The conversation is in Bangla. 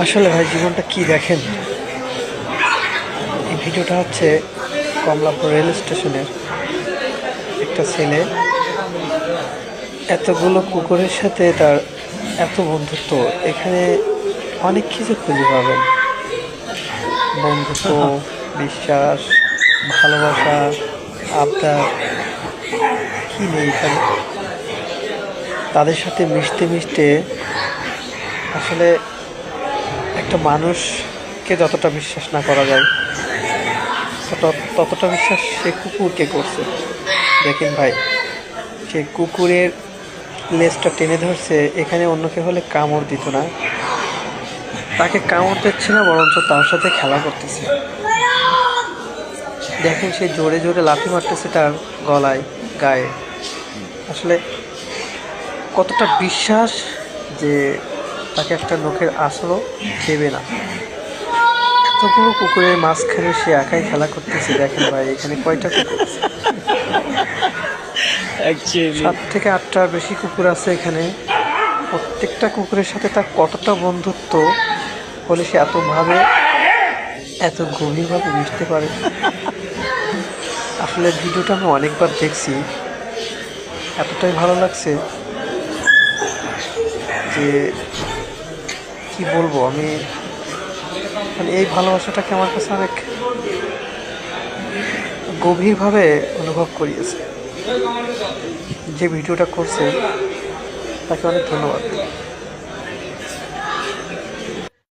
আসলে ভাই জীবনটা কি দেখেন। এই ভিডিওটা হচ্ছে কমলাপুর রেল স্টেশনের। একটা ছেলে এতগুলো কুকুরের সাথে তার এত বন্ধুত্ব, এখানে অনেক কিছু খুঁজে পাবেন। বন্ধুত্ব, বিশ্বাস, ভালোবাসা, আবদার, কি নেই এখানে। তাদের সাথে মিশতে মিশতে আসলে একটা মানুষকে যতটা বিশ্বাস না করা যায় ততটা বিশ্বাস সে কুকুরকে করছে। দেখেন ভাই, সে কুকুরের লেজটা টেনে ধরছে, এখানে অন্য কেউ হলে কামড় দিত না, তাকে কামড় দিচ্ছে না, বরঞ্চ তার সাথে খেলা করতেছে। দেখেন সে জোরে জোরে লাথি মারতেছে তার গলায়, গায়ে। আসলে কতটা বিশ্বাস যে তাকে একটা নখের আঁচড়ও দেবে না। এতগুলো কুকুরের মাঝখানে সে একাই খেলা করতেছে। দেখেন ভাই, এখানে কয়টা কুকুর আছে? 7 থেকে 8টার বেশি কুকুর আছে এখানে। প্রত্যেকটা কুকুরের সাথে তার কতটা বন্ধুত্ব হলে সে এত গভীরভাবে মিশতে পারে। আসলে ভিডিওটা আমি অনেকবার দেখছি, এতটাই ভালো লাগছে যে কি বলবো আমি। মানে এই ভালোবাসাটাকে আমার কাছে অনেক গভীরভাবে অনুভব করিয়েছে। যে ভিডিওটা করছে তাকে অনেক ধন্যবাদ।